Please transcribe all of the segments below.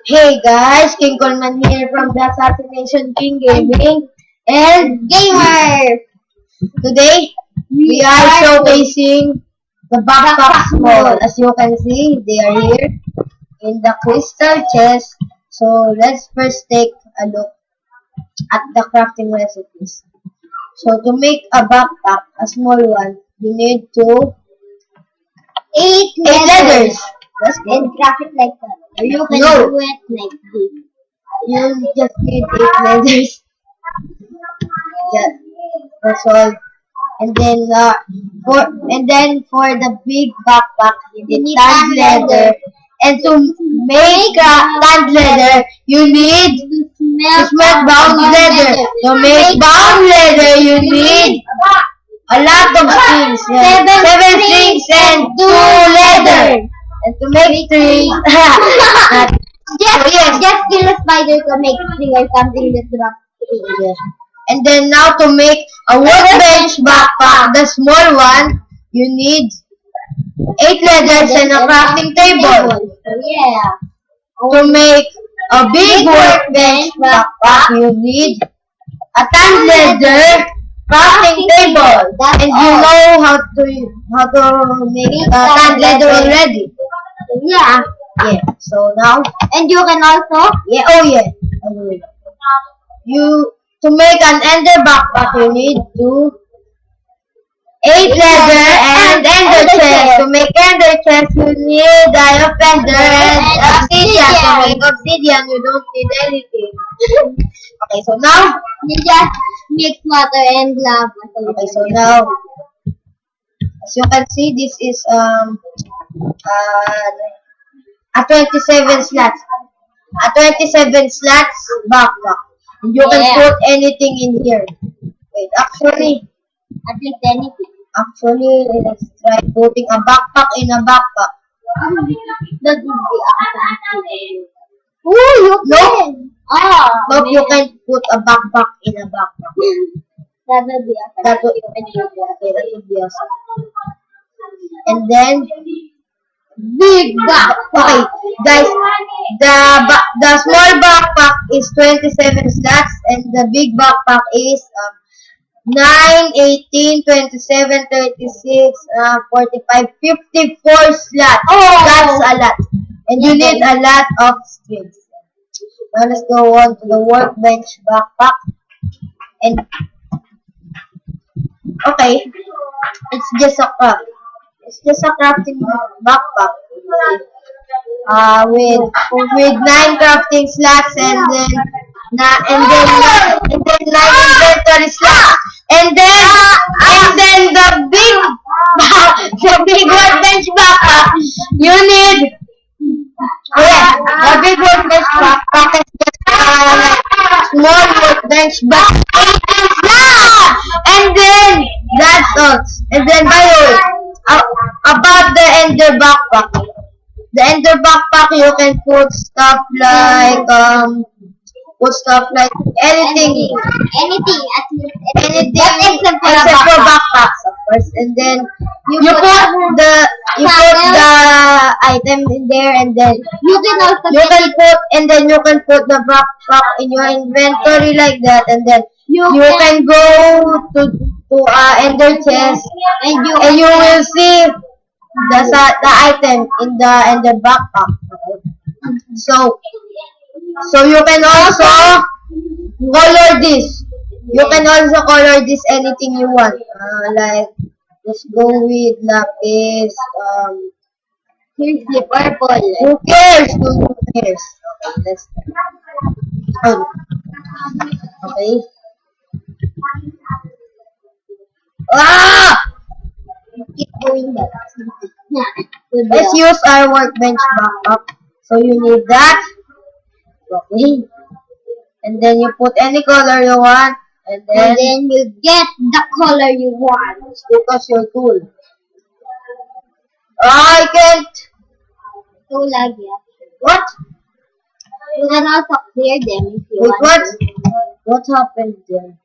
Hey guys, King Coleman here from the Assassination King Gaming and Gamer. Today we are showcasing the backpack small. As you can see, they are here in the crystal chest. So let's first take a look at the crafting recipes. So to make a backpack, a small one, you need eight leathers. That's good. And craft it like that. Or you can No. do it like this. You just need 8 leathers. Yeah, that's all. And then for the big backpack, you need tanned leather. And to make tanned leather, you need to smelt bound leather. To make bound leather, you need a lot of strings. Yeah. 7 strings and 2 leather. And to make strings, Just kill a spider to make string or something that drops string. and then now to make a workbench backpack, the small one, you need 8 leathers and a crafting table. So yeah. To make a big workbench backpack, you need a tanned leather crafting table. And you know how to make tanned leather already. Yeah. Yeah. So now, And you can also to make an ender backpack, you need 8 leather and ender chest. To make ender chest, you need eye of ender and obsidian. To make obsidian, you don't need anything. Okay, so now, you just mix water and lava. okay, so now, as you can see, this is a 27 slots. A 27 slots backpack. You can put anything in here. Wait, actually, At least anything. let's try putting a backpack in a backpack. That would be awesome. Oh, you can. Nope, you can put a backpack in a backpack. That would be awesome. That would be awesome. And then, big backpack. Okay, guys, the small backpack is 27 slots and the big backpack is 9, 18, 27, 36, 45, 54 slots. That's a lot. And you need a lot of strings. Now let's go on to the workbench backpack. And okay, it's just a craft. It's just a crafting backpack. With 9 crafting slots and then 9 inventory slots. And then the big workbench backpack, you need the big workbench backpack is just small workbench backpack. And then that's all. And then by the way, about the ender backpack. The ender backpack, you can put stuff like anything. Anything, at least Anything except for a except for backpack. backpacks, of course. And then you put the item in there, and then You can also you can put the backpack in your inventory like that, and then you can go to ender chest, and you and you will see the item in the ender backpack. So you can also color this. You can also color this anything you want. Like just go with lapis. here's the purple. Who cares? Who cares? Okay, let's. Okay. Keep doing that. Let's use our workbench backpack. So you need that. Okay. And then you put any color you want. And And then then you get the color you want. because you're cool. I can't. So lagi. What? You can also clear them if you Wait, want. what? to. What happened there?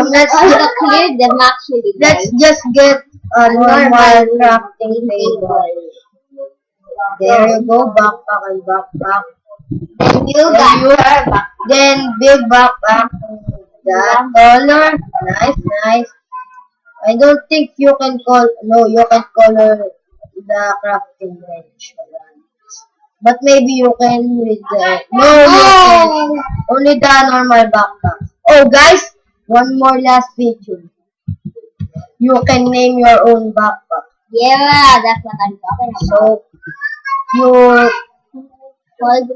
Let's also clear them actually. Let's just get a normal crafting table. There you go, backpack and backpack. Then you got her backpack. Then big backpack. That color. Nice, nice. I don't think you can you can color the crafting bench. But maybe you can with the, no, you can. Only the normal backpack. Oh, guys, one more last feature. You can name your own backpack. Yeah, that's what I'm talking about. So,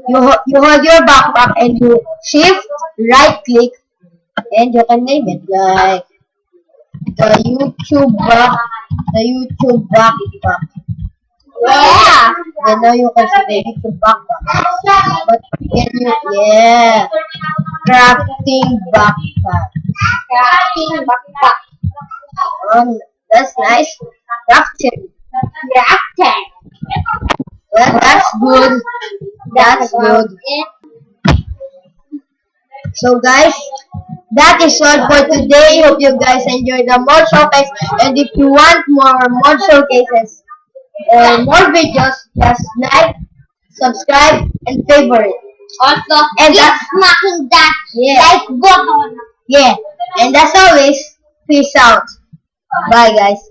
you hold your backpack and you shift, right click, and you can name it like the YouTube backpack. Yeah. Then now you can see the YouTube backpack. But can you, yeah, crafting backpack. Crafting backpack. That's nice. Crafting. Crafting. Well, that's good. That's good. It. So guys, that is all for today. Hope you guys enjoyed the mod showcase. And if you want more mod showcases or more videos, just like, subscribe, and favorite. Also, And keep that's, smacking that yeah, like button. yeah. And as always, peace out. Bye guys.